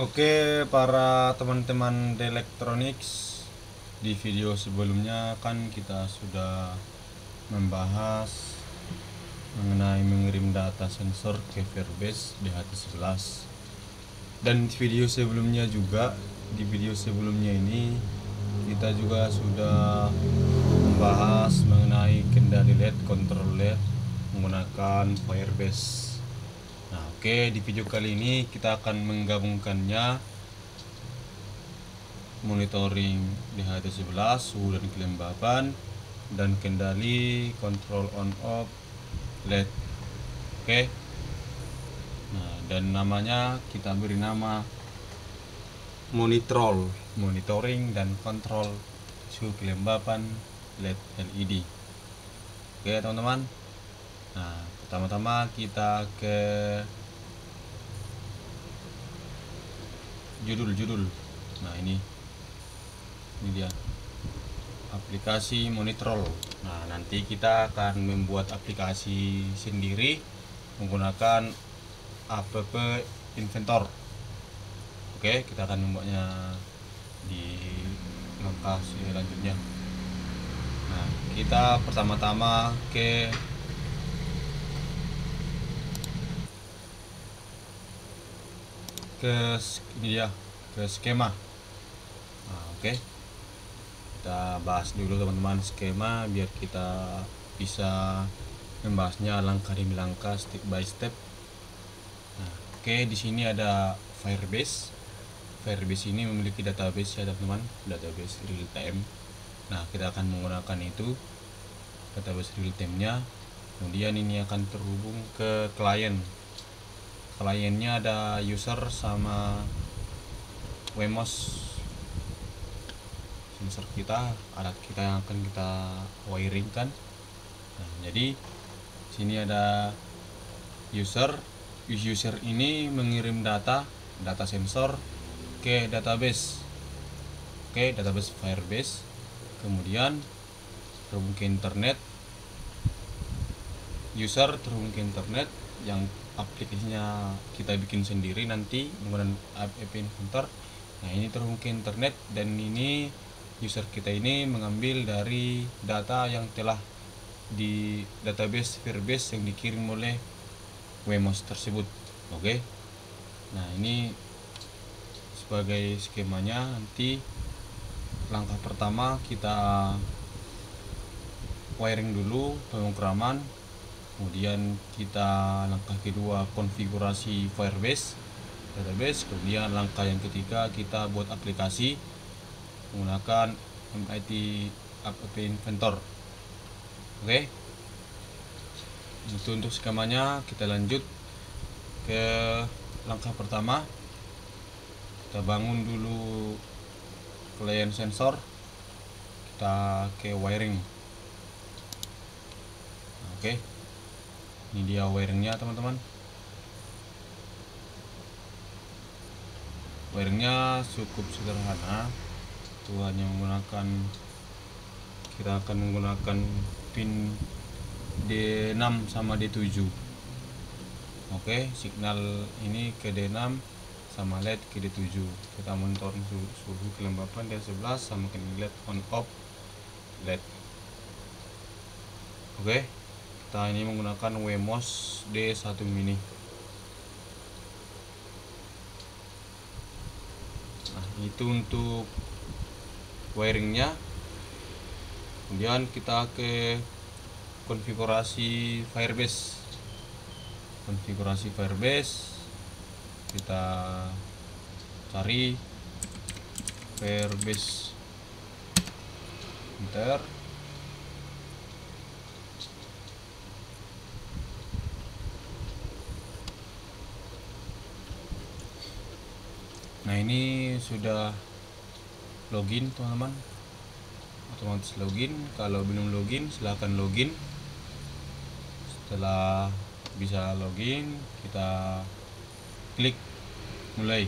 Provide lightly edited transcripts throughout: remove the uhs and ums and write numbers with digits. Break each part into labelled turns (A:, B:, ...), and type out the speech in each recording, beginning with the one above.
A: Oke, para teman-teman Delektronics, di video sebelumnya kan kita sudah membahas mengenai mengirim data sensor ke Firebase DHT11. Dan di video sebelumnya juga, ini kita juga sudah membahas mengenai kendali LED, kontrol LED menggunakan Firebase. Nah, oke, di video kali ini kita akan menggabungkannya, monitoring DHT11, suhu dan kelembapan, dan kendali kontrol on off LED. Oke. Nah, dan namanya kita beri nama monitoring dan kontrol suhu kelembapan LED. Oke, teman-teman. Nah, pertama-tama kita ke judul. Nah, ini dia aplikasi monitrol. Nah, nanti kita akan membuat aplikasi sendiri menggunakan app inventor. Oke, kita akan membuatnya di langkah selanjutnya. Nah, kita pertama-tama ke ini dia, ke skema. Nah, oke, kita bahas dulu teman-teman skema biar kita bisa membahasnya langkah demi langkah, step by step. Nah, oke, di sini ada Firebase. Firebase ini memiliki database ya teman-teman, database real time. Nah, kita akan menggunakan itu, database real time-nya. Kemudian ini akan terhubung ke klien. Kliennya ada user sama Wemos, sensor kita, alat kita yang akan kita wiring kan. Nah, jadi sini ada user ini mengirim data sensor ke database, database Firebase, kemudian terhubung ke internet, user terhubung ke internet yang aplikasinya kita bikin sendiri nanti menggunakan app inventor. Nah, ini terhubung ke internet, dan ini user kita ini mengambil dari data yang telah di database Firebase yang dikirim oleh Wemos tersebut. Oke. Nah, ini sebagai skemanya. Nanti langkah pertama kita wiring dulu, pemrograman. Kemudian kita langkah kedua konfigurasi Firebase database. Kemudian langkah yang ketiga kita buat aplikasi menggunakan MIT App Inventor. Oke. Itu untuk skemanya. Kita lanjut ke langkah pertama. Kita bangun dulu klien sensor. Kita ke wiring. Oke. Ini dia wiringnya teman-teman. Wiringnya cukup sederhana. Itu hanya menggunakan, kita akan menggunakan pin D6 sama D7. Oke, signal ini ke D6 sama LED ke D7. Kita monitor suhu kelembapan D11 sama kendali LED on off LED. Oke. Kita ini menggunakan Wemos D1 mini. Nah, itu untuk wiringnya. Kemudian kita ke konfigurasi Firebase. Kita cari Firebase enter. Nah, ini sudah login teman-teman, otomatis login. Kalau belum login silahkan login. Setelah bisa login, kita klik mulai.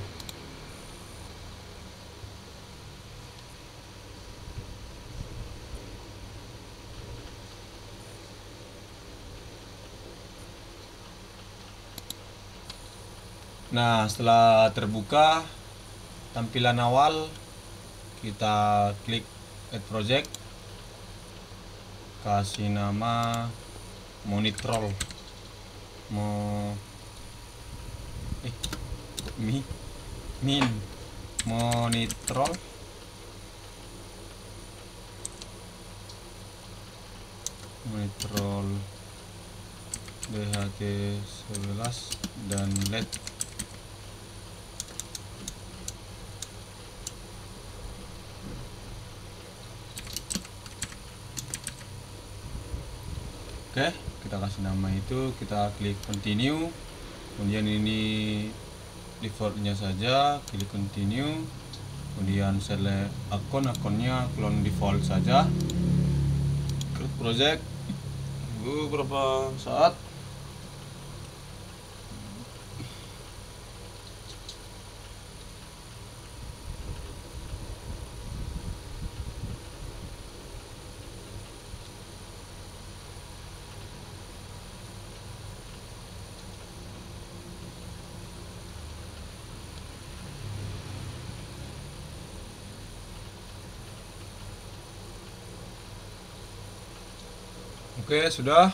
A: Nah, setelah terbuka tampilan awal kita klik add project, kasih nama monitrol monitrol DHT11 dan LED. Oke, kita kasih nama itu, kita klik continue. Kemudian ini defaultnya saja, klik continue. Kemudian select akunnya clone default saja. Create project. Tunggu berapa saat. Oke, sudah.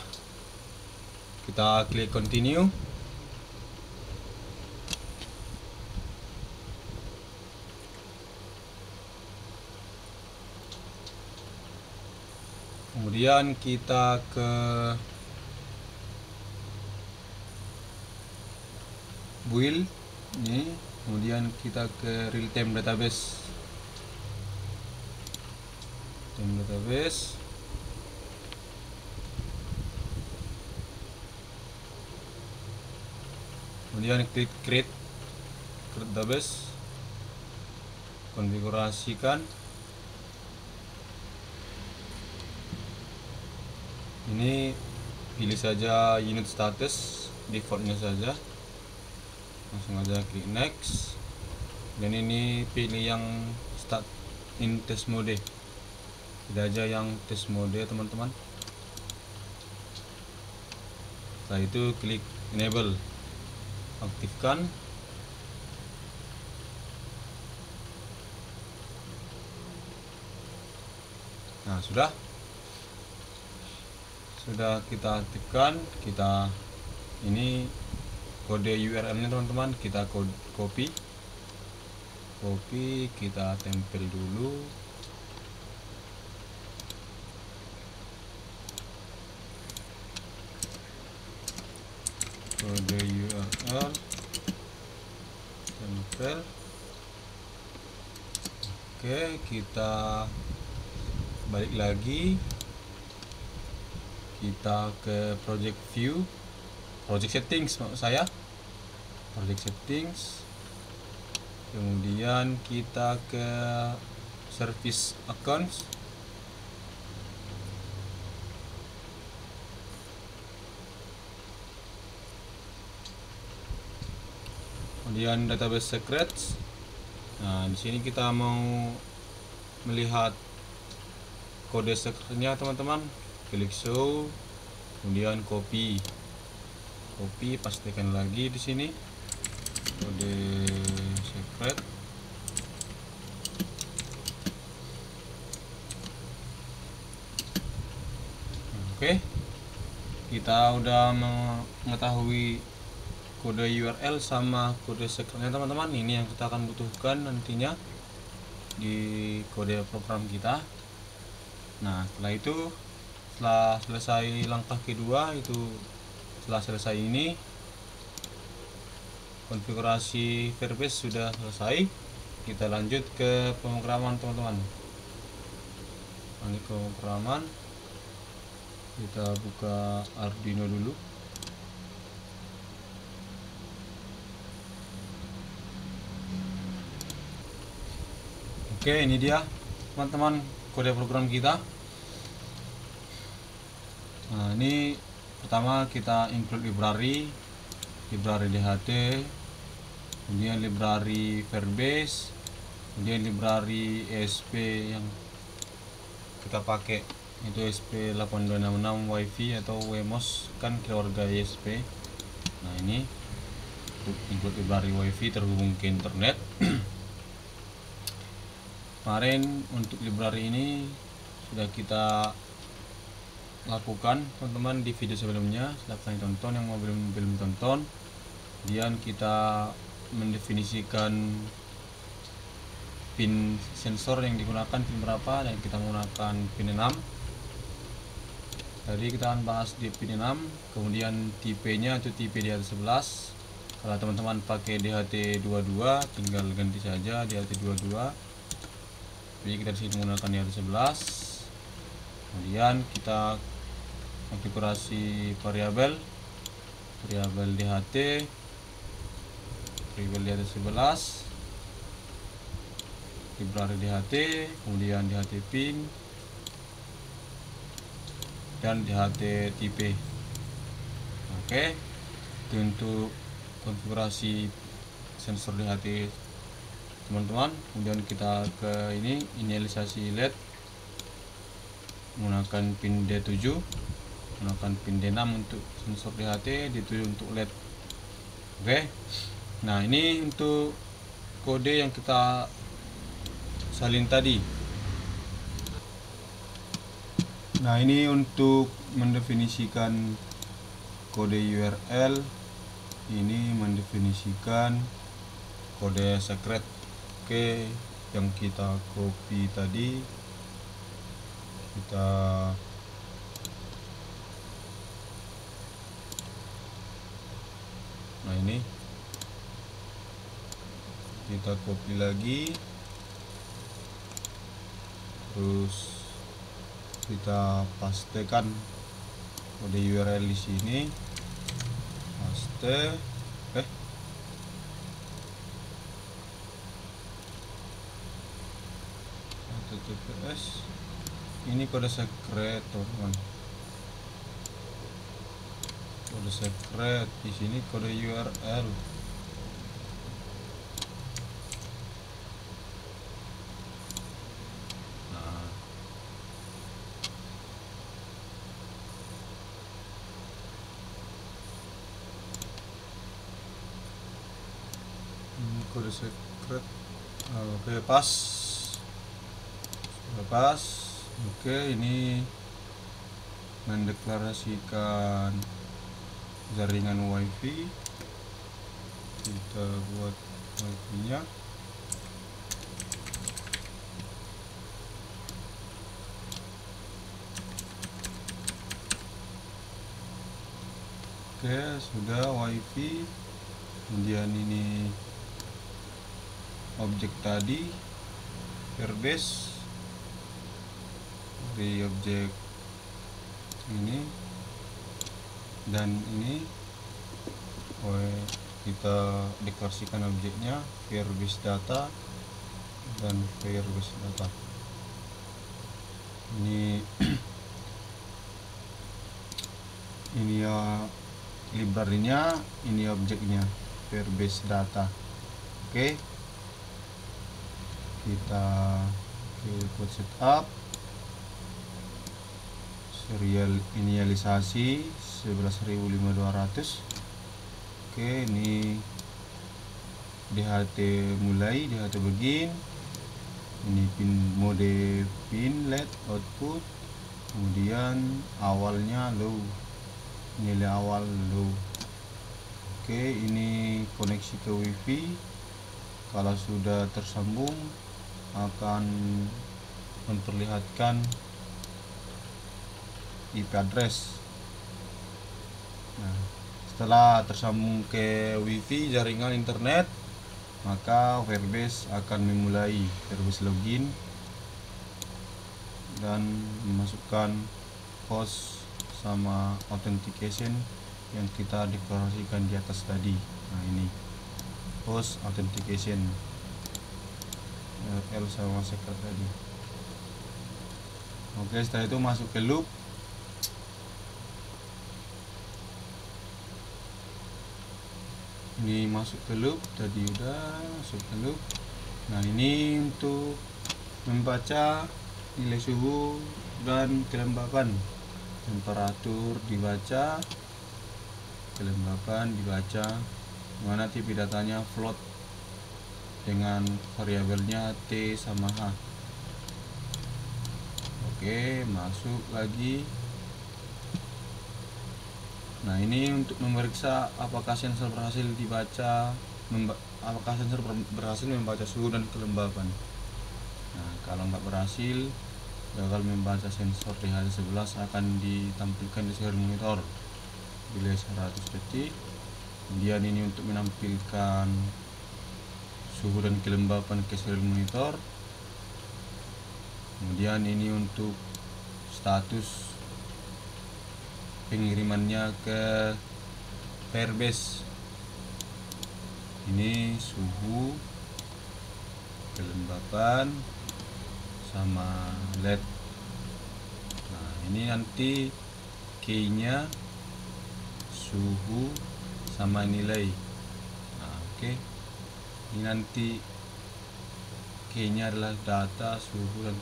A: Kita klik continue. Kemudian kita ke build ini, kemudian kita ke real time database. Kemudian klik create database, konfigurasikan. Ini pilih saja unit status, defaultnya saja, langsung aja klik next. Dan ini pilih yang start in test mode, tidak aja yang test mode teman-teman. Setelah itu klik enable, aktifkan. Nah, sudah kita aktifkan. Kita ini kode URL nya teman-teman, kita copy, kita tempel dulu. Kode URL tempel. Oke, kita balik lagi, kita ke project view, project settings maksud saya, project settings. Kemudian kita ke service accounts. Kemudian database secrets. Nah, di sini kita mau melihat kode secretnya teman-teman. Klik show, kemudian copy, pastikan lagi di sini kode secret. Oke, kita udah mengetahui kode URL sama kode secretnya teman-teman. Ini yang kita akan butuhkan nantinya di kode program kita. Nah, setelah selesai langkah kedua itu, setelah selesai ini konfigurasi Firebase sudah selesai. Kita lanjut ke pemrograman teman-teman. Lanjut ke pemrograman, kita buka Arduino dulu. Oke, ini dia teman-teman kode program kita. Nah, ini pertama kita include library DHT, kemudian library Firebase, kemudian library ESP yang kita pakai itu ESP8266 WiFi atau WMOS, kan keluarga ESP. Nah, ini include library WiFi terhubung ke internet. kemarin untuk library ini sudah kita lakukan teman-teman di video sebelumnya, silahkan tonton yang mau belum tonton. Kemudian kita mendefinisikan pin sensor yang digunakan pin berapa, dan kita menggunakan pin 6. Tadi kita akan bahas di pin 6, kemudian tipenya itu tipe DHT11. Kalau teman-teman pakai DHT22 tinggal ganti saja DHT22. Jadi kita disini menggunakan DHT11. Kemudian kita konfigurasi variabel DHT, variabel DHT11, library DHT, kemudian DHT pin dan DHT tipe. Oke, itu untuk konfigurasi sensor DHT teman-teman. Kemudian kita ke ini, inisialisasi LED menggunakan pin D7, menggunakan pin D6 untuk sensor DHT, D7 untuk LED. Oke, nah ini untuk kode yang kita salin tadi. Nah ini untuk mendefinisikan kode URL, ini mendefinisikan kode secret. Oke, yang kita copy tadi kita ini kita copy lagi, terus kita pastekan kode URL di sini, paste. HTTPS ini kode secret teman-teman, kode secret di sini kode URL. Kode secret. Oke, pas. Oke, ini mendeklarasikan jaringan WiFi. Kita buat WiFi nya. Oke, sudah WiFi. Kemudian ini objek tadi Firebase, dari objek ini dan ini kita deklarasikan objeknya Firebase data dan Firebase data. Ini ini ya library-nya, ini objeknya Firebase data. Oke, kita buat setup, serial inisialisasi 11.500. Oke, ini DHT mulai, DHT begin, ini pin mode pin LED output, kemudian awalnya low, nilai awal low. Oke, ini koneksi ke WiFi. Kalau sudah tersambung akan memperlihatkan IP address. Nah, setelah tersambung ke WiFi jaringan internet, maka Firebase akan memulai Firebase login dan memasukkan host sama authentication yang kita deklarasikan di atas tadi. Nah, ini host authentication L sama secret tadi. Oke, setelah itu masuk ke loop. Ini masuk ke loop, tadi udah masuk ke loop. Nah, ini untuk membaca nilai suhu dan kelembapan. Temperatur dibaca, kelembapan dibaca, mana tipe datanya float dengan variabelnya T sama H. Oke, masuk lagi. Nah, ini untuk memeriksa apakah sensor berhasil dibaca, apakah sensor berhasil membaca suhu dan kelembapan. Nah, kalau nggak berhasil, gagal membaca sensor di H11 akan ditampilkan di serial monitor delay 100 detik. Kemudian ini untuk menampilkan suhu dan kelembapan ke serial monitor. Kemudian ini untuk status pengirimannya ke Firebase. Ini suhu, kelembapan, sama LED. Nah, ini nanti key-nya, suhu, sama nilai. Nah, oke. Ini nanti key-nya adalah data suhu dan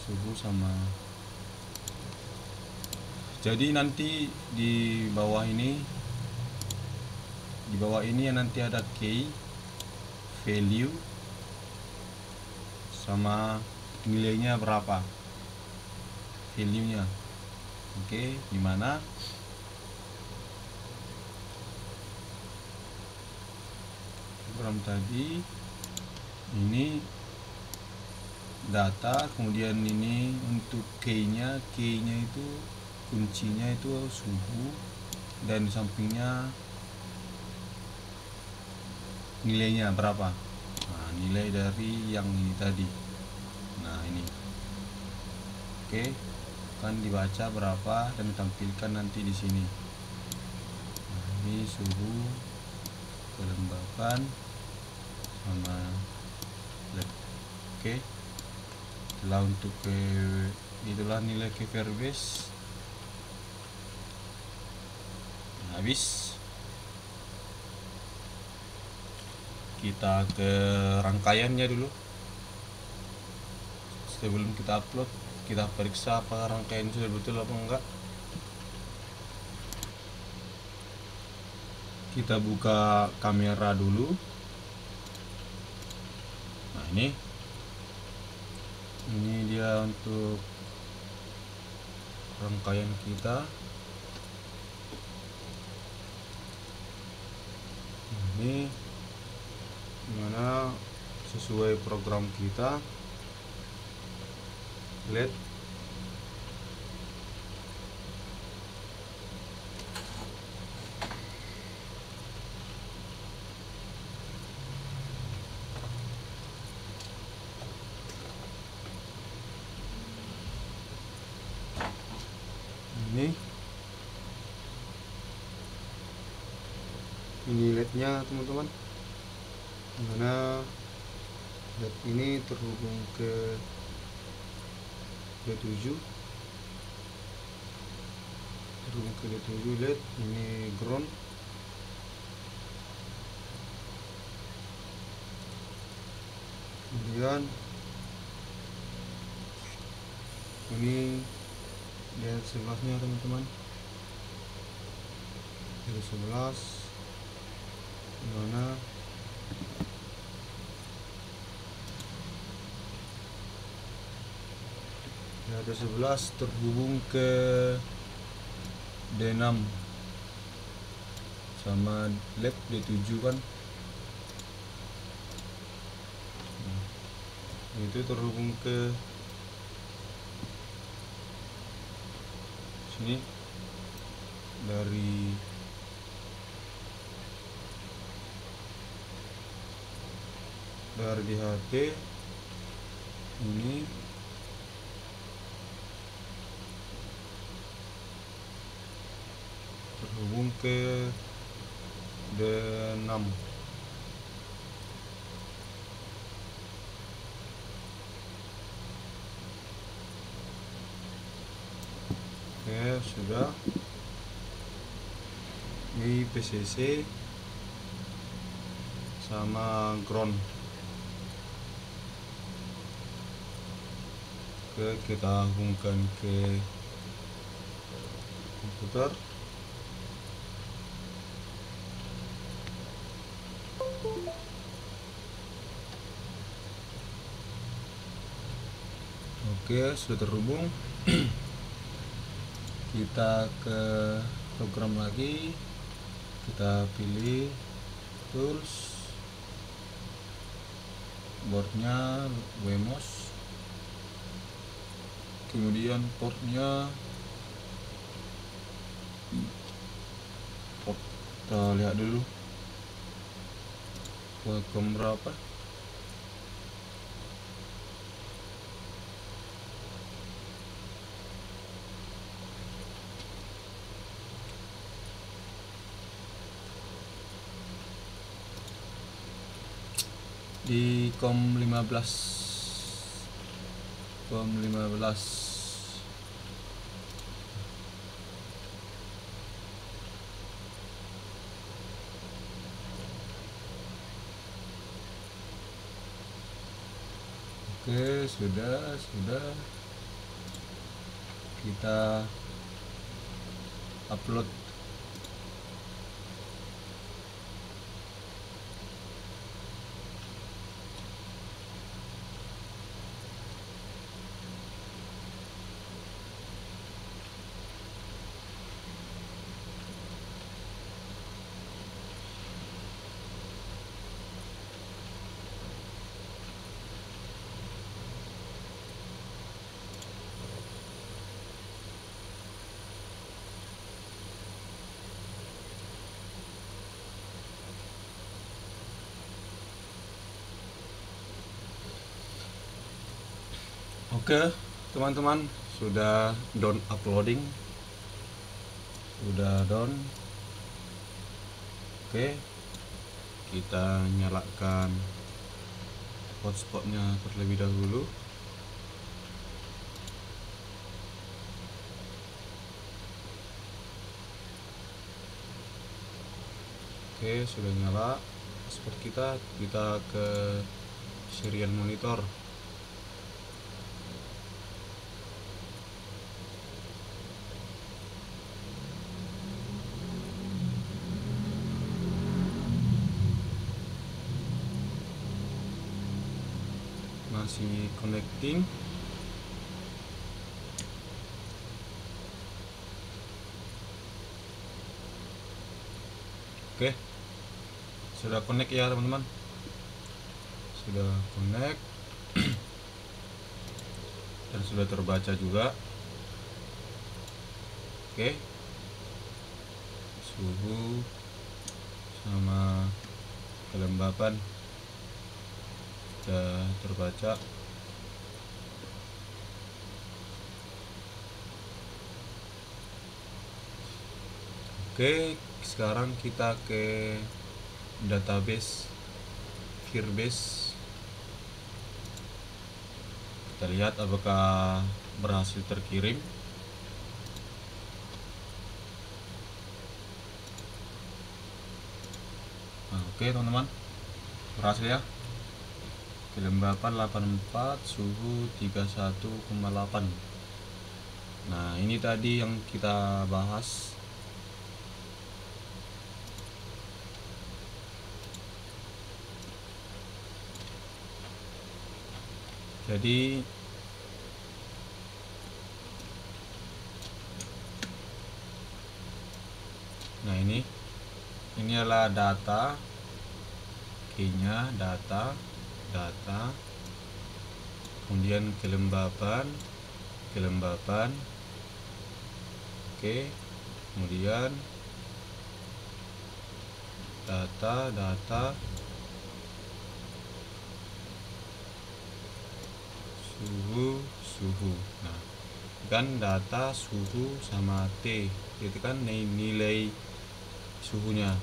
A: suhu sama. Jadi nanti di bawah ini nanti ada key, value, sama nilainya berapa, value-nya. Oke, dimana program tadi ini data, kemudian ini untuk key-nya itu kuncinya itu suhu, dan di sampingnya nilainya berapa. Nah, nilai dari yang ini tadi. Nah, ini oke, kan dibaca berapa dan ditampilkan nanti di sini. Nah, ini suhu, kelembapan, sama LED. Oke, setelah untuk itulah nilai ke Firebase. Habis, kita ke rangkaiannya dulu. Sebelum kita upload, kita periksa apakah rangkaian sudah betul apa enggak. Kita buka kamera dulu. Nah, ini dia untuk rangkaian kita. Ini dimana sesuai program kita, LED, ini LED-nya teman-teman, dimana LED ini terhubung ke D7, LED. Ini ground, kemudian ini LED sebelahnya teman-teman, LED 11, dimana LED 11 terhubung ke D6 sama LED D7 kan. Nah, itu terhubung ke sini dari DHT ini terhubung ke D6. Oke, sudah. Ini PCC sama ground. Oke, kita hubungkan ke komputer. Oke, sudah terhubung. Kita ke program lagi, kita pilih tools, boardnya Wemos, kemudian portnya kita lihat dulu Qualcomm berapa. Di COM 15 Oke, sudah kita upload. Oke, teman-teman, sudah done uploading, sudah done. Oke, kita nyalakan hotspotnya terlebih dahulu. Oke, sudah nyala hotspot kita ke serial monitor. Masih connecting. Oke, sudah connect ya teman-teman, sudah connect dan sudah terbaca juga. Oke, suhu sama kelembapan sudah terbaca. Oke, sekarang kita ke database Firebase. Kita lihat apakah berhasil terkirim. Nah, oke teman-teman, berhasil ya. Kelembapan 84, suhu 31,8. Nah, ini tadi yang kita bahas. Jadi nah ini adalah data key-nya, data, kemudian kelembapan, oke, kemudian data, suhu. Nah, kan data, suhu sama T itu kan nilai suhunya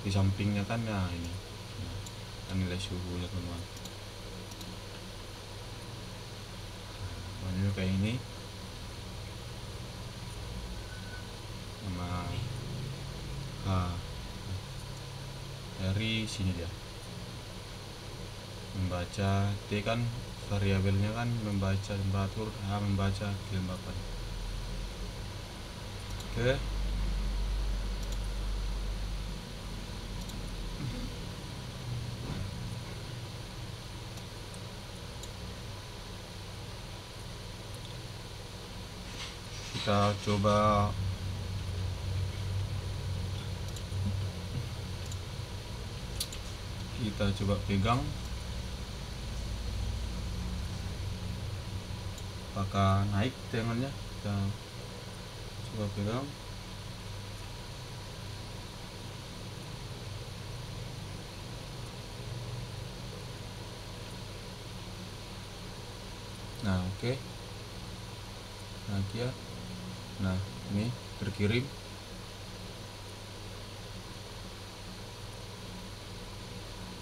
A: di sampingnya kan. Nah, ini kan nilai suhunya teman-teman. Nah, kayak ini sama dari sini dia membaca T kan, variabelnya kan membaca temperatur, membaca kelembapan. Oke, kita coba pegang, apakah naik tangannya. Kita coba pegang. Nah, oke. Nah, kia. Nah, ini terkirim.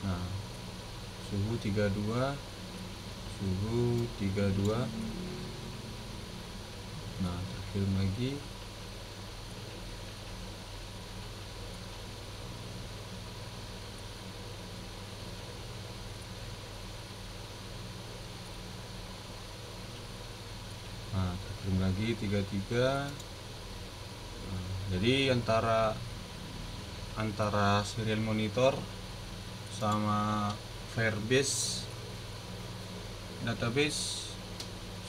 A: Nah, suhu 32. Nah, terkirim lagi. Nah, terkirim lagi 33. Nah, jadi antara serial monitor sama Firebase database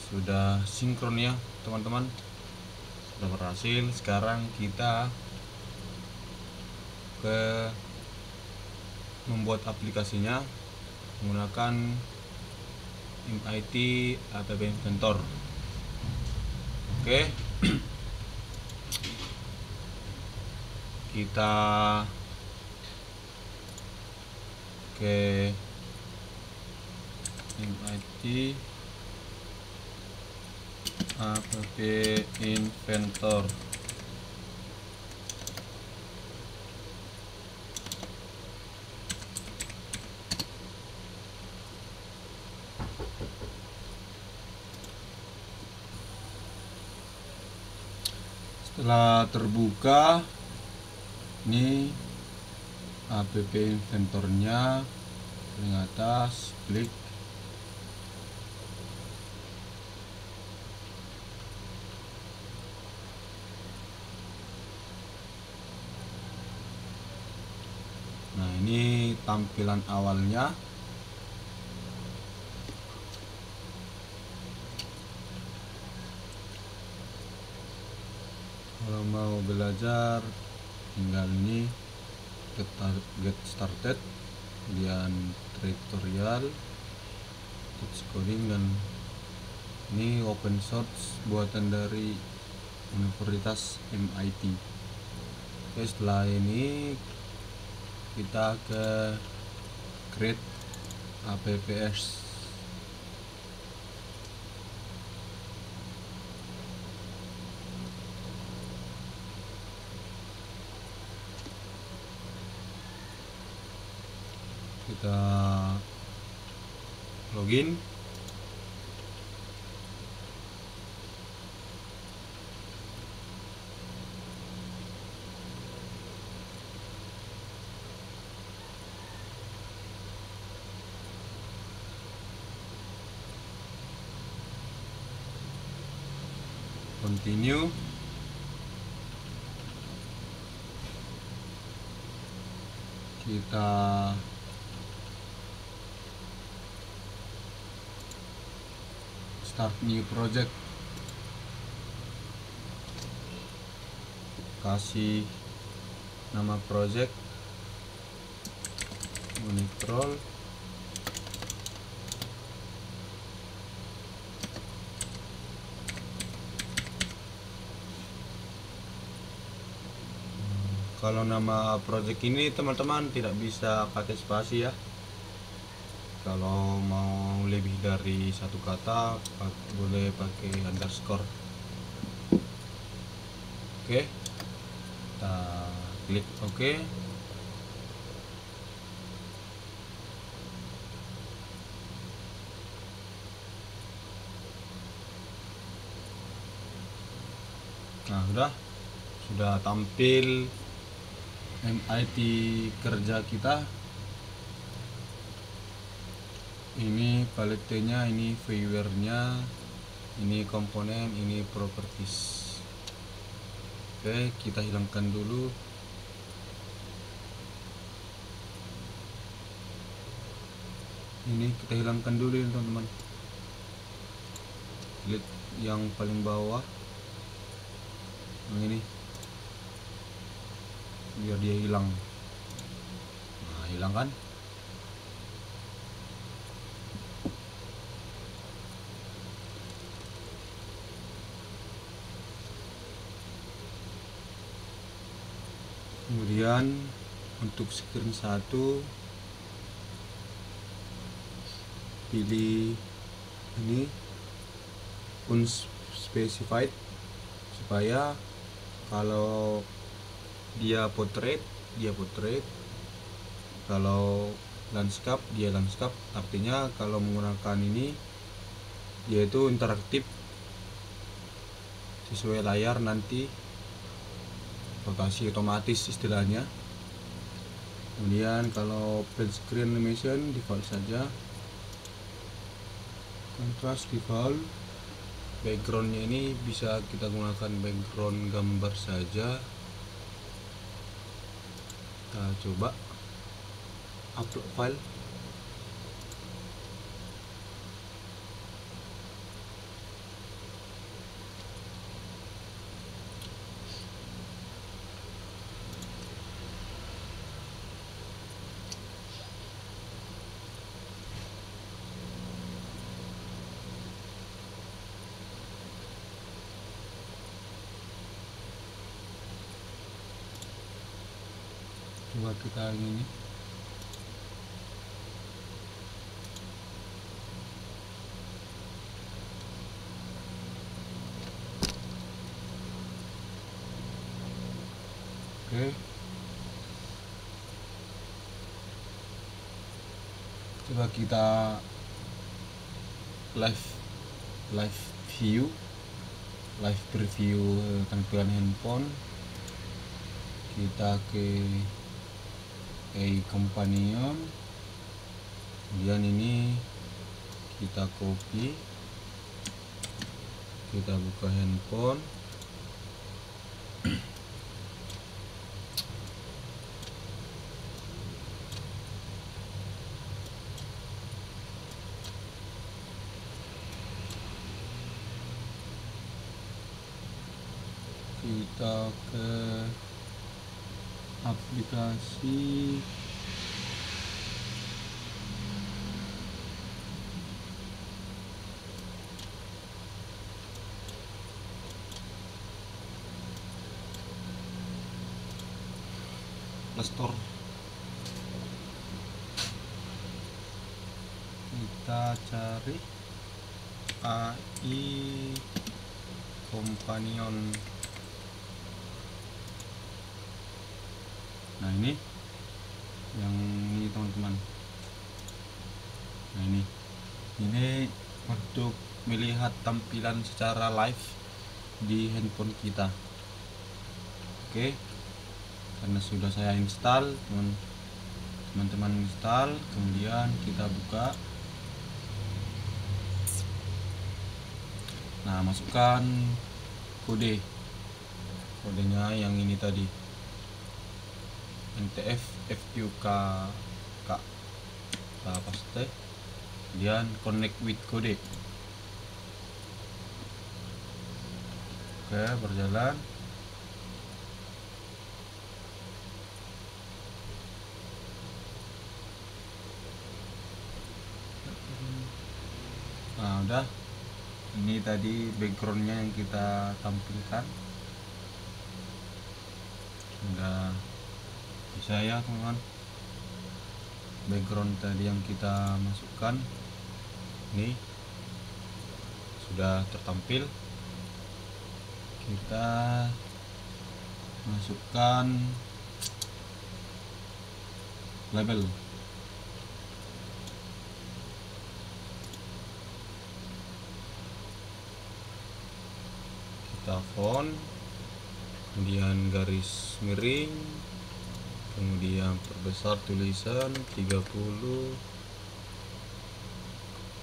A: sudah sinkron ya teman-teman, sudah berhasil. Sekarang kita membuat aplikasinya menggunakan MIT App Inventor. Oke. Kita ke MIT App Inventor. Setelah terbuka, ini App Inventornya, paling atas, klik. Nah, ini tampilan awalnya. Kalau mau belajar, tinggal ini get started, kemudian tutorial, tips coding, dan ini open source buatan dari Universitas MIT. Oke, setelah ini kita ke create apps. Kita login. Continue. Kita start new project, kasih nama project Unitrol. Kalau nama project ini teman-teman tidak bisa pakai spasi ya. Kalau mau lebih dari satu kata boleh pakai underscore. Oke, kita klik OK. Nah, sudah tampil MIT kerja kita. Ini paletenya, ini firmware-nya, ini komponen, ini properties. Oke, kita hilangkan dulu. Ini kita hilangkan dulu ya teman-teman. Lihat yang paling bawah. yang ini biar dia hilang. Nah, hilang kan. Kemudian untuk screen 1 pilih ini unspecified, supaya kalau dia portrait, kalau landscape dia landscape. Artinya kalau menggunakan ini yaitu interaktif sesuai layar, nanti rotasi otomatis istilahnya. Kemudian kalau print screen animation default saja, contrast default. Backgroundnya ini bisa kita gunakan background gambar saja. Kita coba upload file. Coba kita ini oke. Coba kita live preview tampilan handphone. Kita ke companion, kemudian ini kita copy, kita buka handphone. Kita ke aplikasi, Play Store. Kita cari AI Companion. Nah, ini yang ini teman-teman. Nah, ini untuk melihat tampilan secara live di handphone kita. Oke, karena sudah saya install, teman-teman install, kemudian kita buka. Nah, masukkan kodenya yang ini tadi, NTF FQK K. Kita paste, kemudian connect with kode. Oke, berjalan. Nah, udah. Ini tadi backgroundnya yang kita tampilkan. Sudah bisa ya teman-teman. Background tadi yang kita masukkan ini sudah tertampil. Kita masukkan label. Kita font, kemudian garis miring, kemudian perbesar tulisan 30,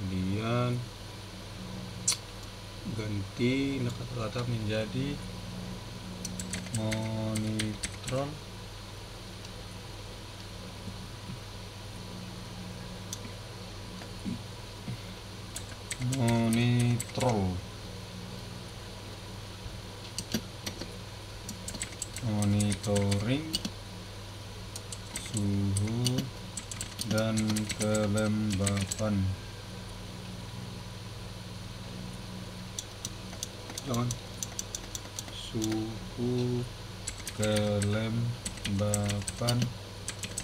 A: kemudian ganti kata-kata menjadi monitrol. monitoring suhu dan kelembapan. Suhu, kelembapan,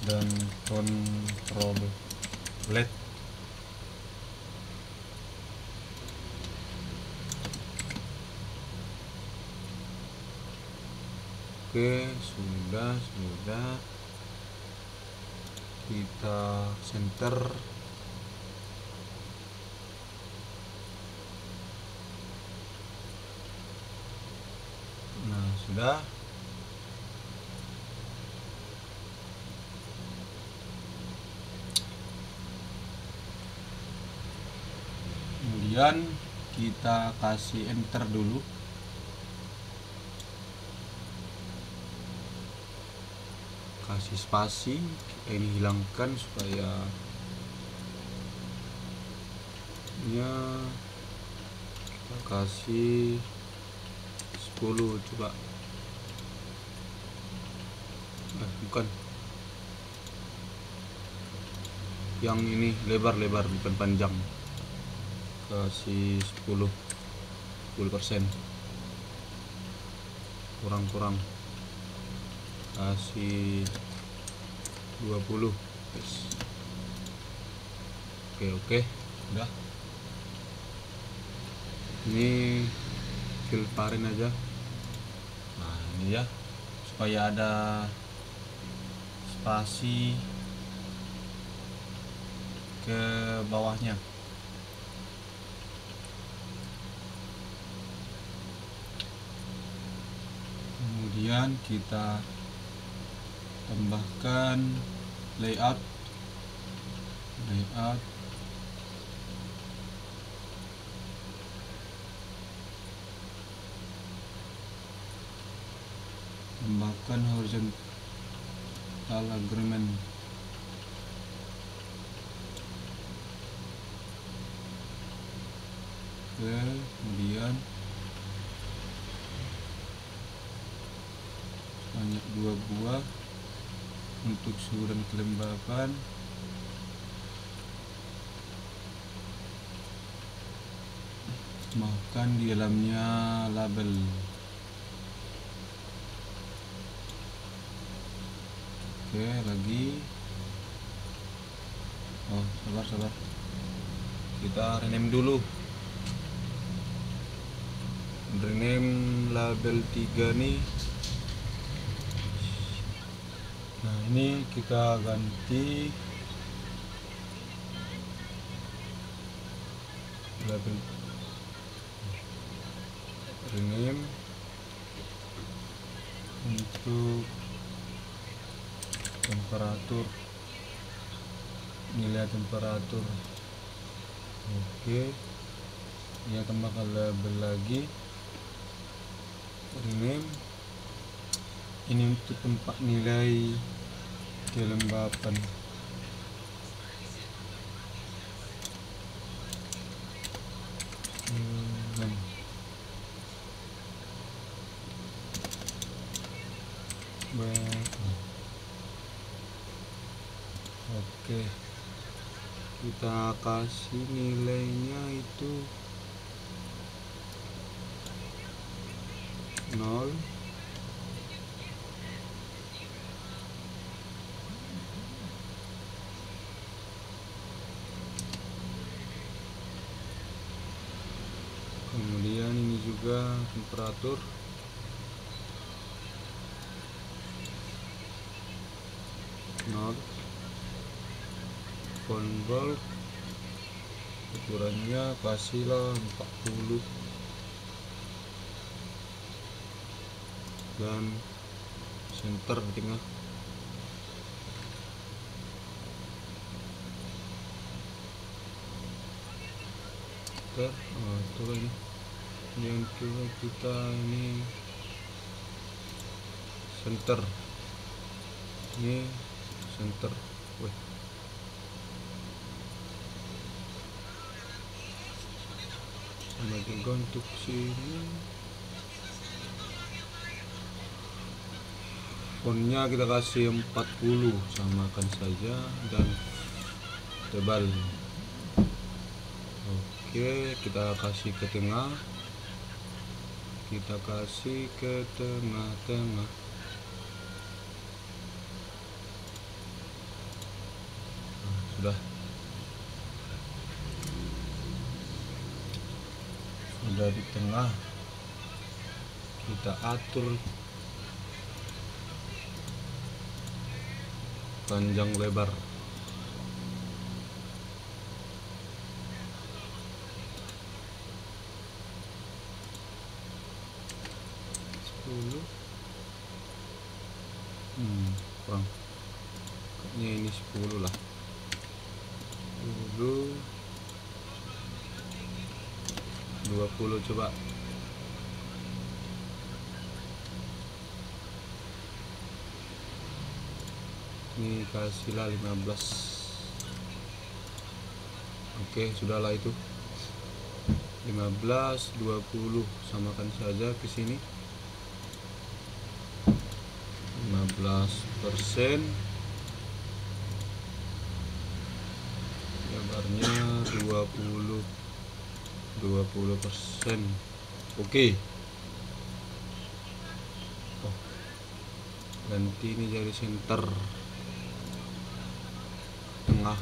A: dan kontrol LED. Oke, sudah kita center. Nah, sudah. Kemudian kita kasih enter dulu. Kasih spasi, ini hilangkan supaya ya, kita kasih 10 coba. Bukan yang ini, lebar-lebar bukan panjang. Kasih 10%. Kurang kasih 20. Yes. Oke, udah. Ini filterin aja. Nah, ini ya, supaya ada spasi ke bawahnya. Kemudian kita tambahkan layout. Tambahkan horizontal agreement. Oke, kemudian banyak 2 buah untuk suhu dan kelembapan. Tambahkan di dalamnya label. Oke, lagi. Oh, sabar. Kita rename dulu. Rename label 3 nih. Nah, ini kita ganti label, rename untuk temperatur, nilai temperatur. Oke, ya, tambahkan label lagi, rename ini untuk tempat nilai kelembapan. Oke, kita kasih nilainya itu 0. Kemudian ini juga temperatur. Font bold ukurannya kasihlah 40 dan center di tengah. Itu ini yang kita ini center, ini center. Sama juga untuk sini. fontnya kita kasih 40, samakan saja, dan tebal. Oke, kita kasih ke tengah, kita kasih ke tengah-tengah. Sudah di tengah, kita atur panjang lebar. Kurang, kayaknya ini 10 lah. 10, 20 coba. Ini kasihlah 15. Oke, sudahlah itu. 15, 20, samakan saja ke sini. 15%, lebarnya 20%. Oke. Ganti ini jadi center tengah.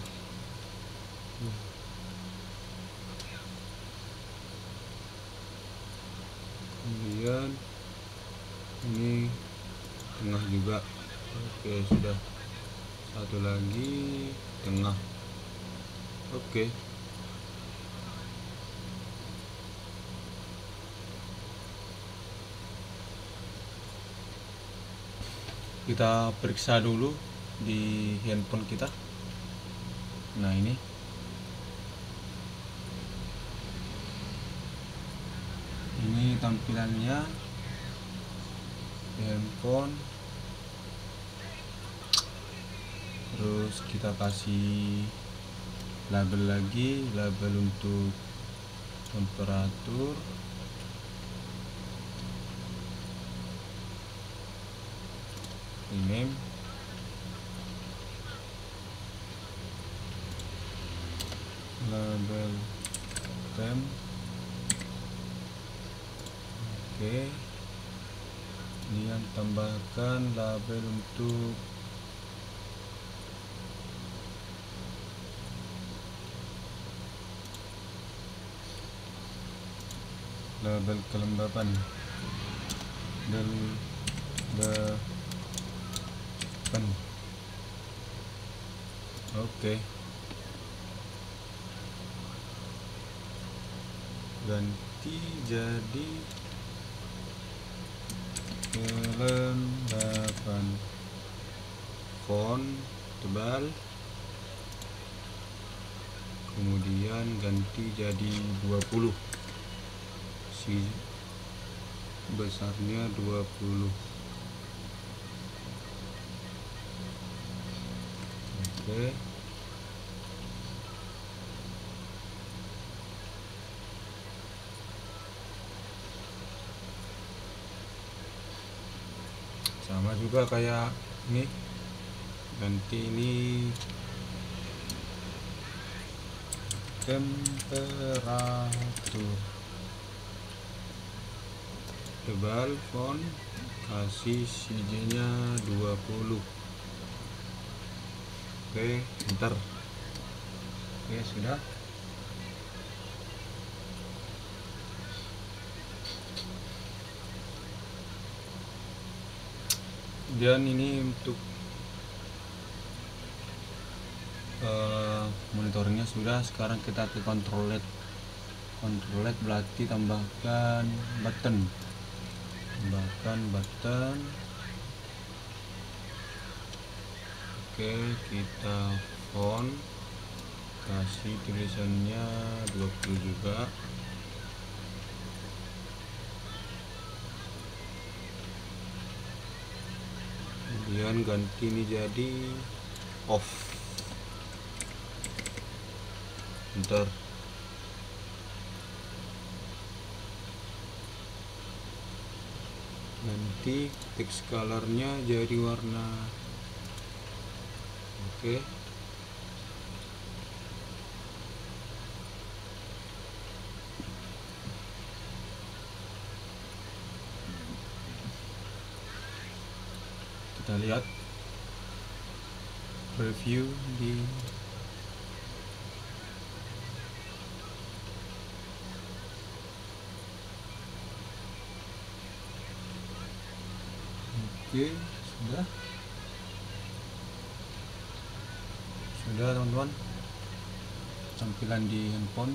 A: Kemudian ini tengah juga. Oke, sudah. Satu lagi tengah. Oke. Kita periksa dulu di handphone kita. Nah, ini tampilannya di handphone. Terus kita kasih label lagi, label untuk temperatur, name, label temp. Oke, ini yang tambahkan label untuk label kelembapan dan oke, ganti jadi kelembapan, font tebal, kemudian ganti jadi 20, si besarnya 20. Oke. Sama juga kayak ini, ganti ini temperatur, tebal, font, kasih CJ nya 20. Oke, enter. Oke, sudah. Dan ini untuk monitornya sudah. Sekarang kita ke control LED. Control LED berarti tambahkan button. Oke, kita font, kasih tulisannya 20 juga. Kemudian ganti ini jadi off. Enter. Ganti text colornya jadi warna oke. Kita lihat preview di oke, sudah teman-teman, tampilan di handphone.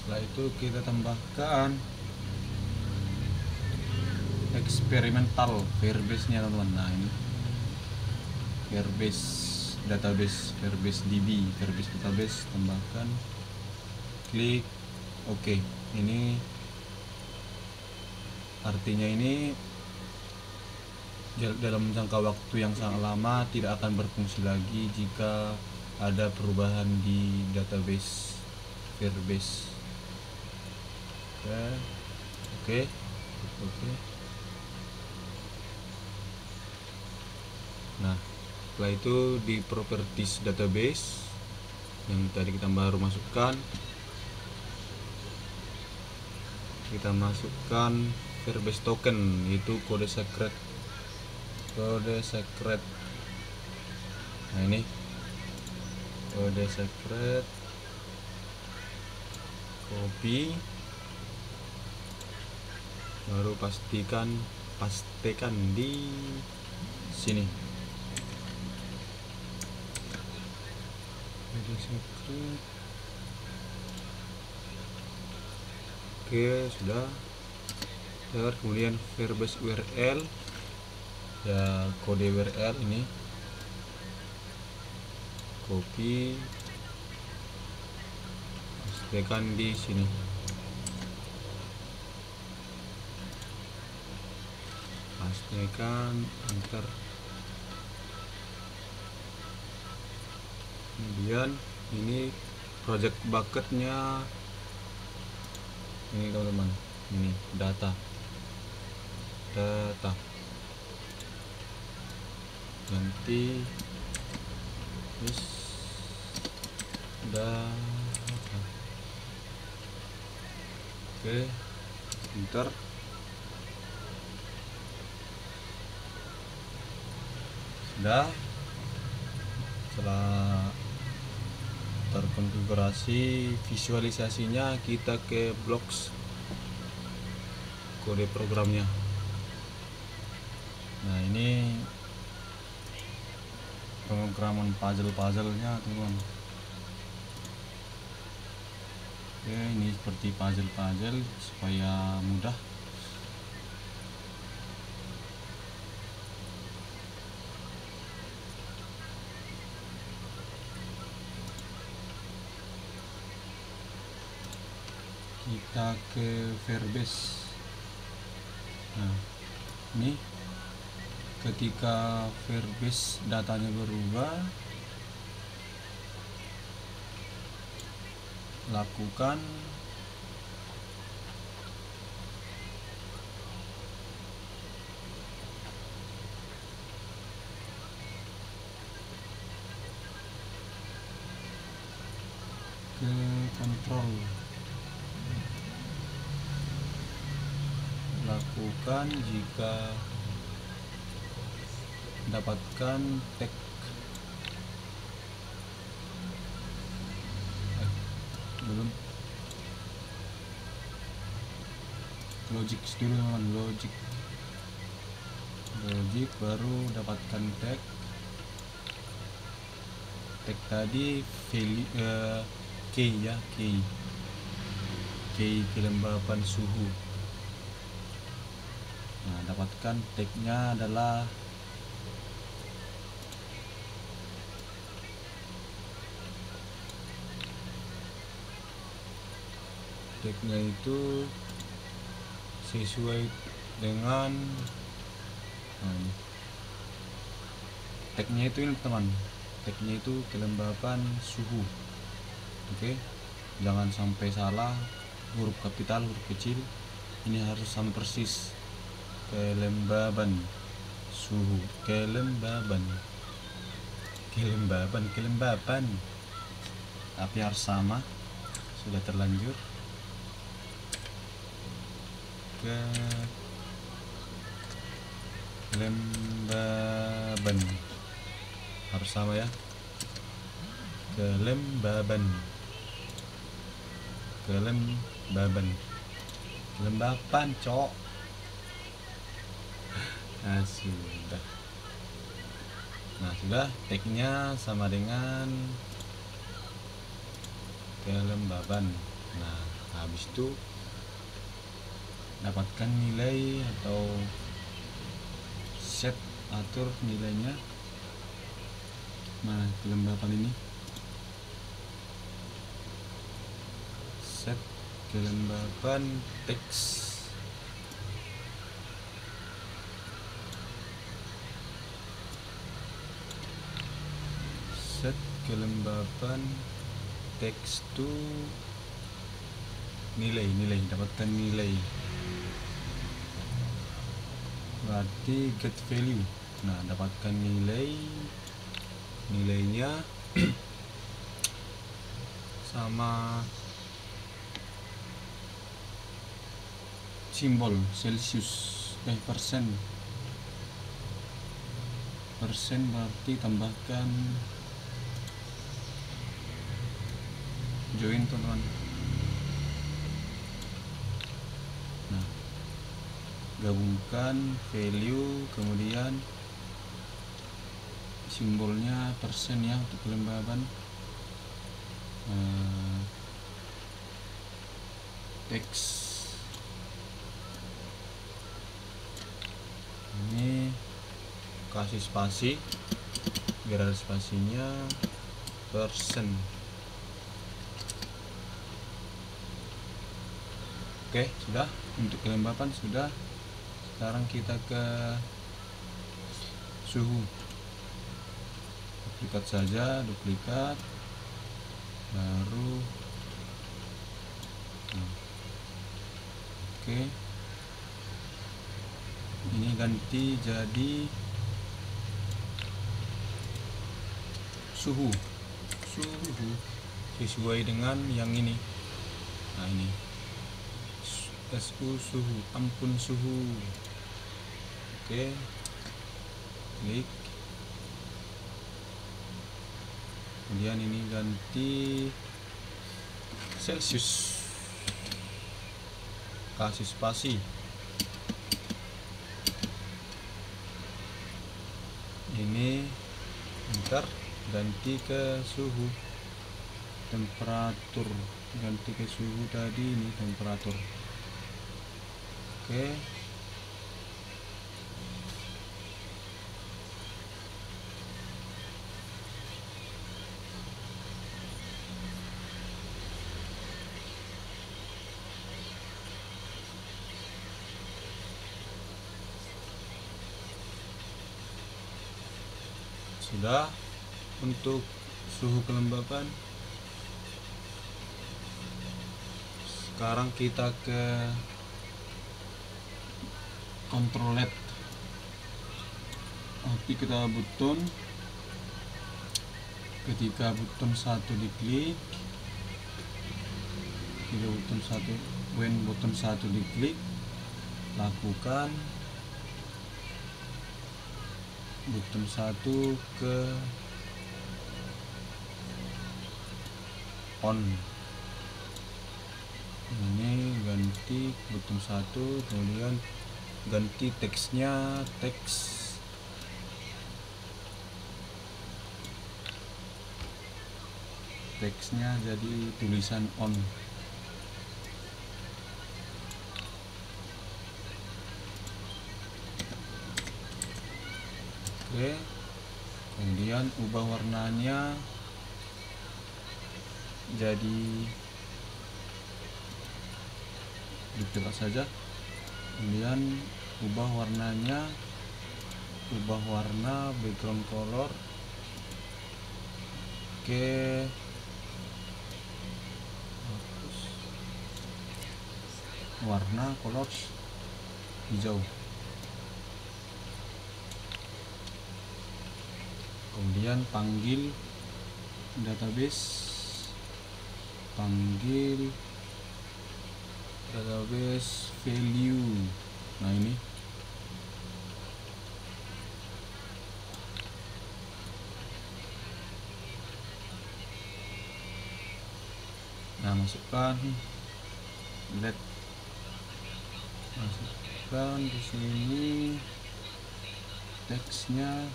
A: Setelah itu kita tambahkan eksperimental Firebase nya teman-teman. Nah ini Firebase database, Firebase DB, Firebase database, tambahkan, klik oke. Ini artinya ini dalam jangka waktu yang sangat lama tidak akan berfungsi lagi jika ada perubahan di database Firebase. Oke. Nah, setelah itu di properties database yang tadi kita baru masukkan, kita masukkan Firebase token, yaitu kode secret. Nah ini kode secret, copy, baru pastikan di sini. Kode secret. Oke, sudah. Kemudian Firebase URL, ya kode URL ini copy, pastikan di sini. Pastikan enter. Kemudian ini project bucketnya ini teman-teman, ini data ganti data. Oke, enter. Sudah. Setelah terkonfigurasi visualisasinya, kita ke blocks kode programnya. Nah ini pemrograman puzzle-nya teman-teman. Oke, ini seperti puzzle supaya mudah. Kita ke Firebase. Nah ini ketika Firebase datanya berubah, lakukan ke kontrol, lakukan jika dapatkan tag belum logic dulu teman, logic baru dapatkan tag tadi value key ya, key kelembapan suhu. Nah dapatkan tagnya adalah itu sesuai dengan tagnya itu ini teman, tagnya itu kelembapan suhu. Oke, jangan sampai salah huruf kapital, huruf kecil, ini harus sama persis kelembaban, suhu, kelembaban, tapi harus sama, sudah terlanjur. Kelembaban harus sama ya, kelembaban, kelembapan cok. Sudah tagnya sama dengan kelembaban. Habis itu dapatkan nilai atau set, atur nilainya. Mana kelembapan ini, set kelembapan teks. Set kelembapan teks to nilai, dapatkan nilai, berarti get value. Dapatkan nilainya sama simbol Celsius, persen, berarti tambahkan join teman-teman. Gabungkan value, kemudian simbolnya persen ya untuk kelembaban. Teks ini kasih spasi biar ada spasinya, persen. Oke, sudah untuk kelembapan sudah. Sekarang kita ke suhu. Duplikat saja, duplikat, baru. Oke, ini ganti jadi suhu sesuai dengan yang ini. Ini suhu, ampun suhu. Oke, klik, kemudian ini ganti Celsius, kasih spasi. Ini enter, ganti ke suhu, temperatur, ganti ke suhu tadi, ini temperatur. Oke, sudah untuk suhu kelembapan. Sekarang kita ke control LED. Nanti kita button, ketika button 1 diklik, when button 1 diklik, lakukan button 1 ke on. Ini ganti button 1, kemudian ganti teksnya, teksnya jadi tulisan on. Oke, kemudian ubah warnanya jadi duplik saja, kemudian ubah warnanya, ubah warna background color. Oke, warna colors hijau. kemudian panggil database value. Nah ini masukkan di sini teksnya,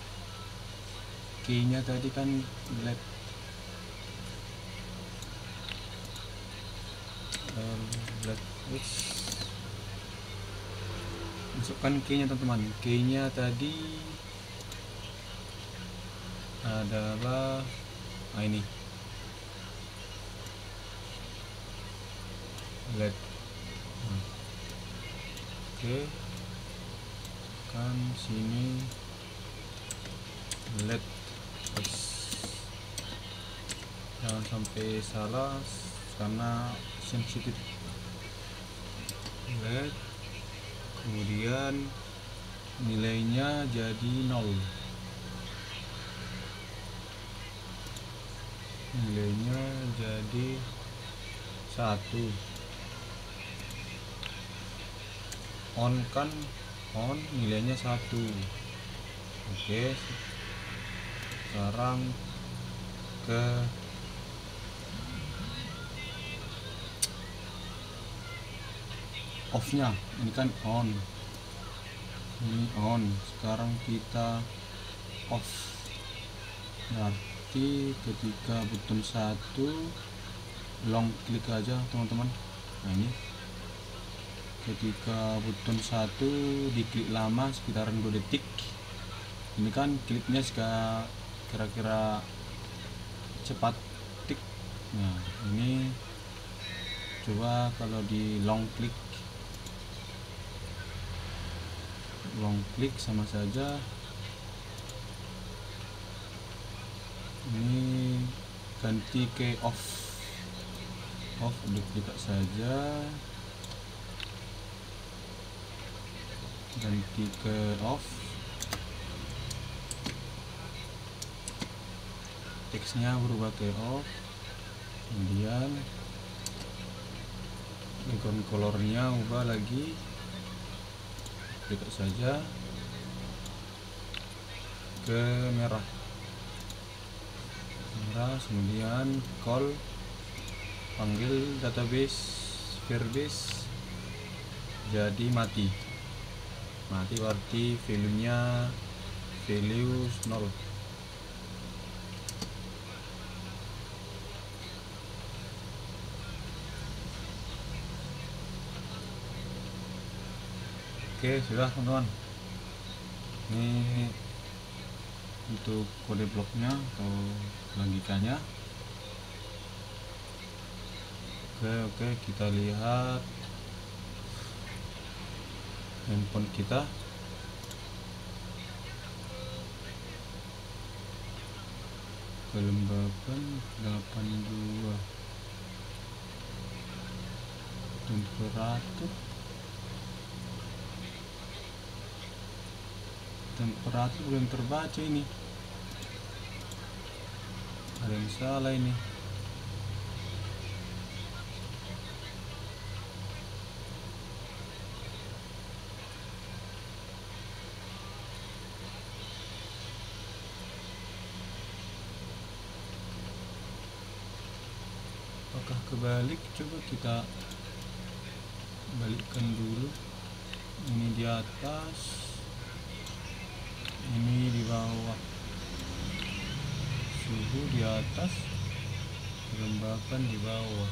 A: key-nya tadi kan masukkan key-nya teman-teman. Key-nya tadi adalah ini oke, kan sini jangan sampai salah karena sensitif. Kemudian nilainya jadi 0, nilainya jadi 1. On kan on, nilainya 1. Oke, sekarang ke off-nya. Ini kan on, ini on, sekarang kita off. Berarti ketika button 1 long klik aja teman-teman. Nah ini ketika button 1 diklik lama sekitaran 2 detik, ini kan kliknya kira-kira cepat tik. Nah ini coba kalau di long klik sama saja. Ini ganti ke off, diklik saja, ganti ke off, teksnya berubah ke off, kemudian background colornya ubah lagi, klik saja ke merah, kemudian call, panggil database Firebase, jadi mati berarti value 0. Oke, sudah teman-teman. Ini untuk kode bloknya atau logikanya. Oke, kita lihat handphone kita. Kelembaban 82, temperatur belum terbaca. Ini ada yang salah ini. Apakah kebalik? Coba kita balikkan dulu. Ini di atas, ini di bawah. Suhu di atas, kelembapan di bawah.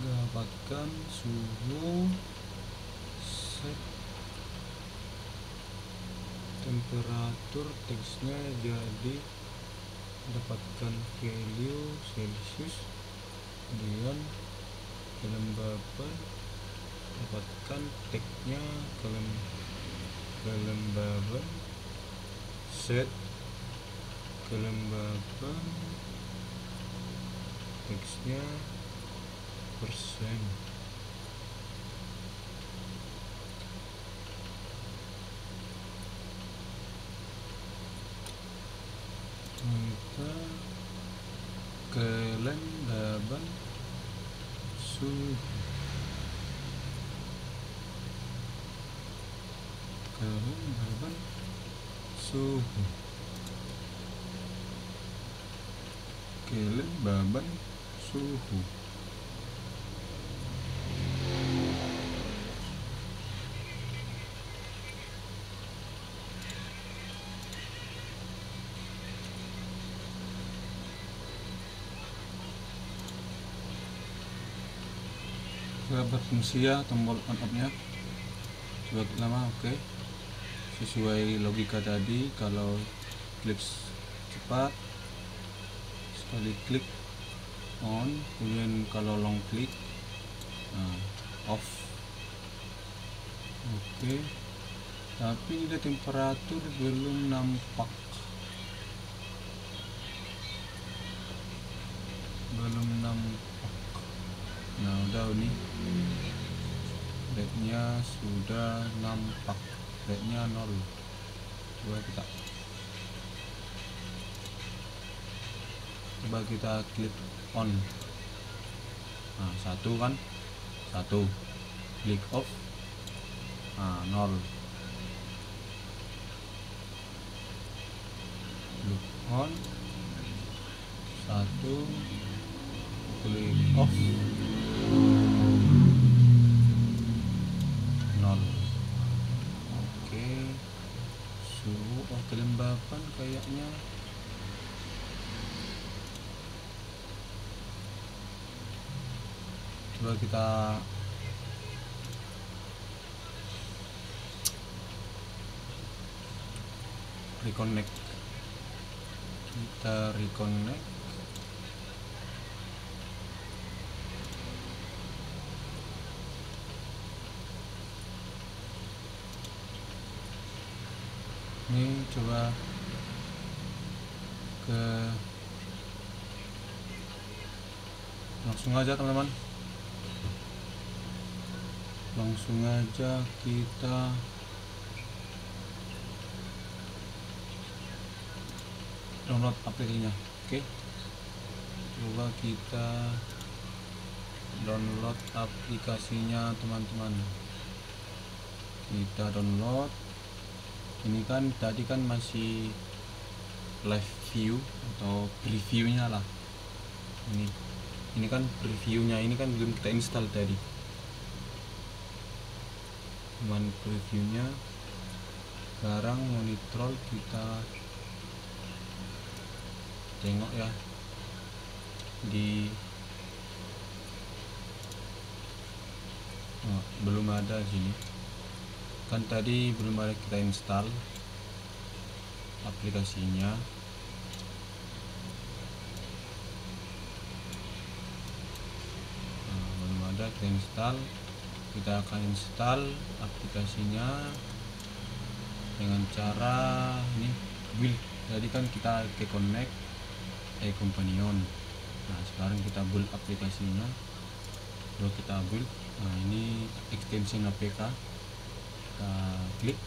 A: Dapatkan suhu, set temperatur, teksnya jadi dapatkan value Celsius, kemudian kelembapan, dapatkan teksnya kelembaban, set kelembaban, teksnya persen. Kita kelembaban suhu, kelembaban suhu, kelembaban suhu. Coba berfungsi ya tombol on off nya, coba lama. Oke, sesuai logika tadi, kalau klik cepat sekali klik on, kemudian kalau long klik off. Oke, tapi ini temperatur belum nampak, nah udah nih, LED-nya sudah nampak, LED-nya 0. Coba kita klik on. Nah, 1 kan, 1 klik off, 0. Klik on, 1 klik off, 0. Oke, suhu kelembaban kayaknya coba kita reconnect, ini coba langsung aja teman-teman, langsung aja kita download aplikasinya. Oke, coba kita download aplikasinya teman-teman. Kita download. Ini kan tadi kan masih live view atau previewnya lah. Ini kan previewnya, ini kan belum kita install tadi, cuman previewnya. Sekarang monitor kita tengok ya, belum ada sini kan, tadi belum ada kita install aplikasinya. Belum ada kita install. Kita akan install aplikasinya dengan cara ini build. Tadi kan kita ke connect companion. Nah, sekarang kita build aplikasinya. Lalu kita build. Nah, ini extension APK. Kita klik.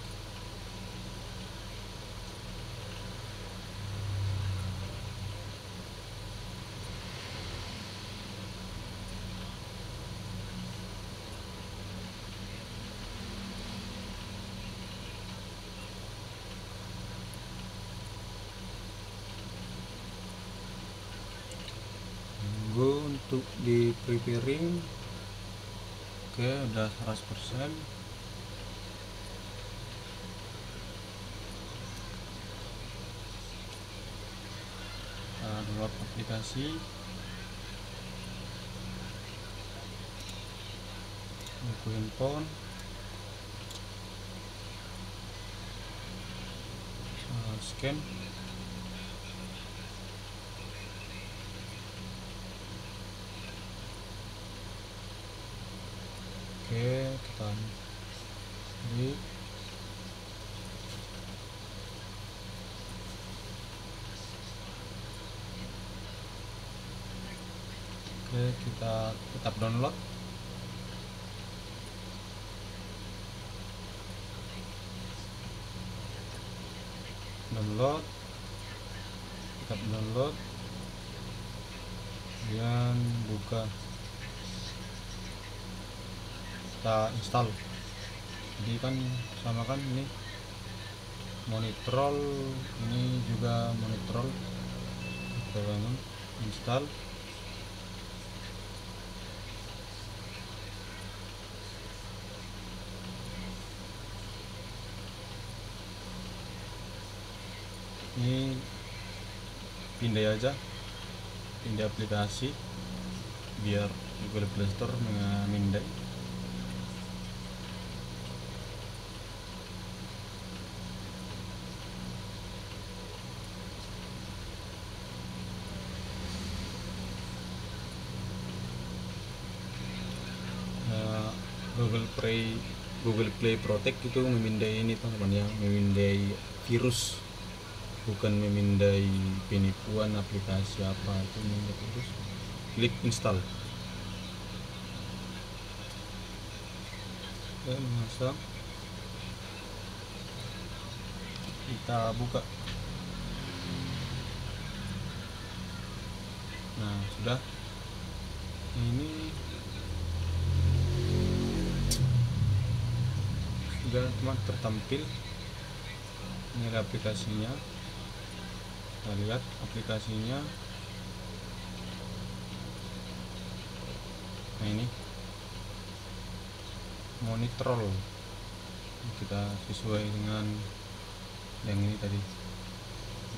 A: Tunggu untuk di preparing. Oke, udah 100%. Download aplikasi, buku handphone, scan. Oke, kita klik. Oke, kita tetap download. Tetap download, kemudian buka, kita install. Jadi kan sama kan, ini Monitrol, ini juga Monitrol. Kita bangun, install. Ini pindah aja, pindah aplikasi biar Google Play Store memindai. Google Play Protect itu memindai ini teman-teman ya, memindai virus, bukan memindai penipuan aplikasi apa, itu memindai virus. Klik install. Oke, masuk, kita buka. Nah, sudah. Ini sudah teman tertampil. Ini ada aplikasinya. Kita lihat aplikasinya. Nah, ini Monitrol. Kita sesuai dengan yang ini tadi.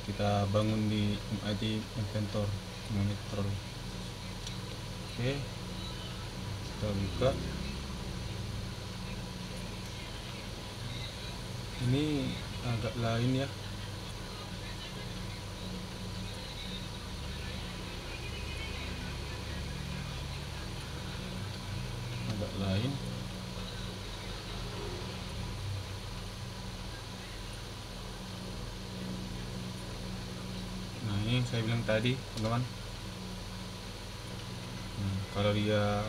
A: Kita bangun di MIT Inventor Monitrol. Oke, kita buka. Ini agak lain ya. Agak lain. Nah, ini yang saya bilang tadi, teman-teman. Kalau dia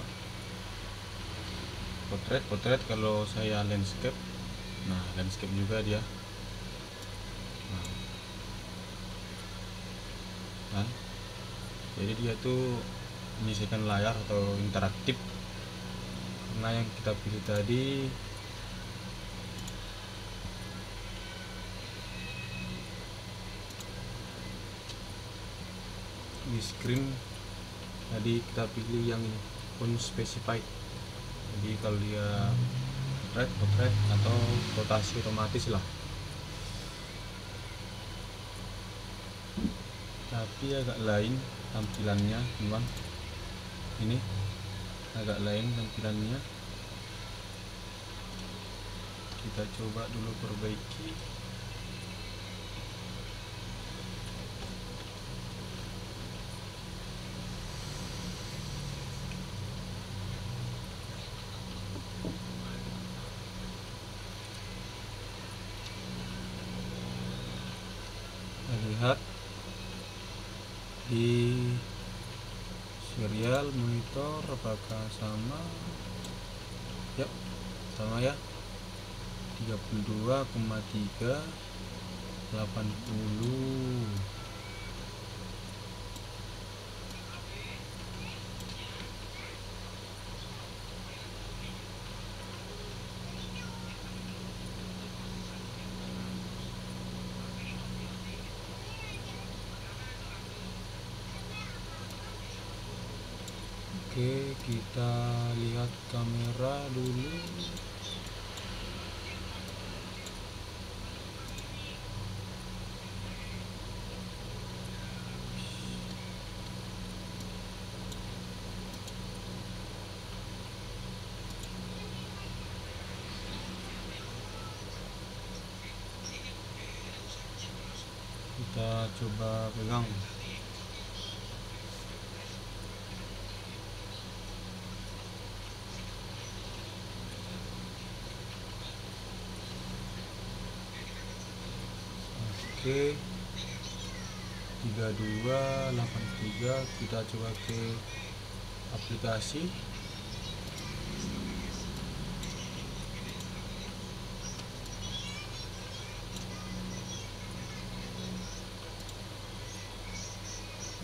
A: potret, kalau saya landscape. Nah, landscape juga dia. Nah, jadi dia tuh menyesuaikan layar atau interaktif. Karena yang kita pilih tadi di screen tadi, kita pilih yang unspecified. Jadi kalau dia potret atau rotasi otomatis lah, tapi agak lain tampilannya teman. Ini agak lain tampilannya. Kita coba dulu perbaiki. Lihat di serial monitor apakah sama. Yap, sama ya, 32,3 80. Oke, kita lihat kamera dulu. Kita coba pegang. Oke, 3283. Kita coba ke aplikasi.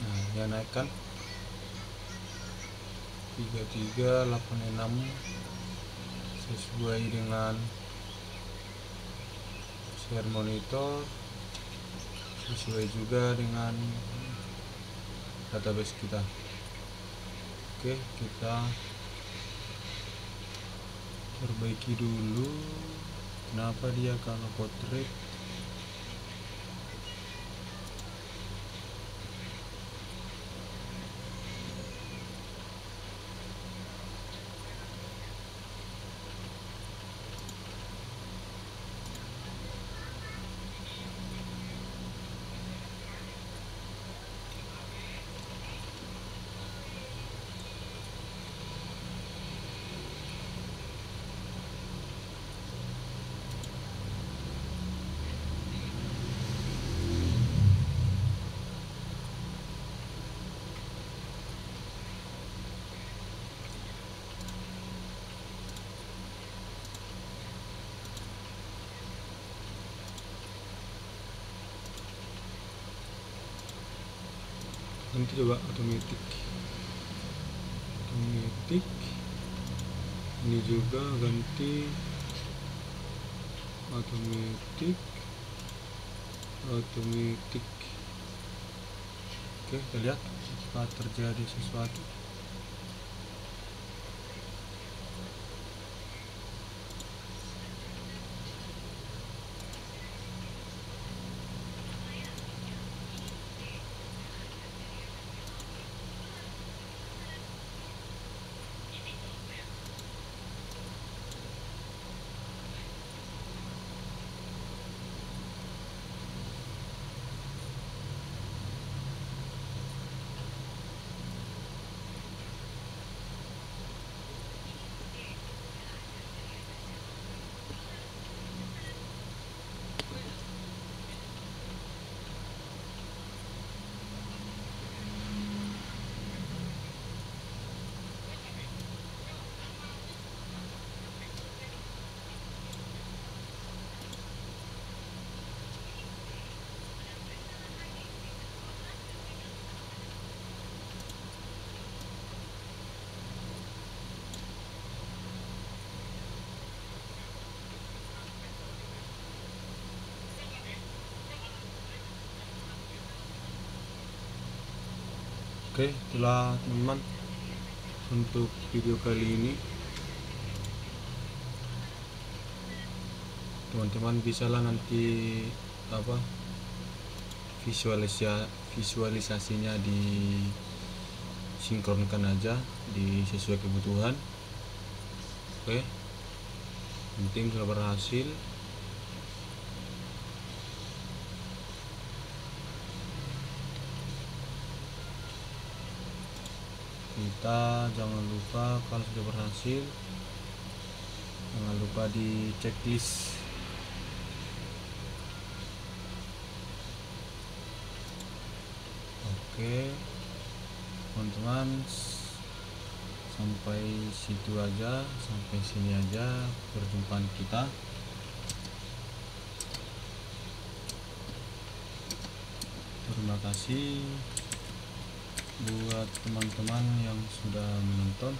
A: Nah, dia naikkan 3386 sesuai dengan share monitor, sesuai juga dengan database kita. Oke, kita perbaiki dulu. Kenapa dia kalau portrait nanti coba otomatis. Ini juga ganti otomatis. Oke, kita lihat apakah terjadi sesuatu. Oke, itulah teman-teman untuk video kali ini. Teman-teman bisalah nanti visualisasinya disinkronkan aja sesuai kebutuhan. Oke, penting sudah berhasil. Kita jangan lupa kalau sudah berhasil, jangan lupa di checklist. Oke teman-teman, sampai situ aja, sampai sini aja perjumpaan kita. Terima kasih buat teman-teman yang sudah menonton.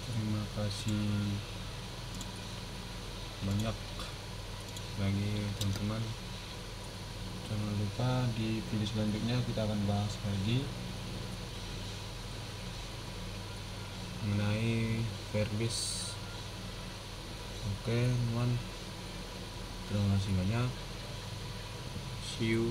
A: Terima kasih banyak bagi teman-teman. Jangan lupa di video selanjutnya kita akan bahas lagi mengenai Firebase. Oke teman, terima kasih banyak. See you.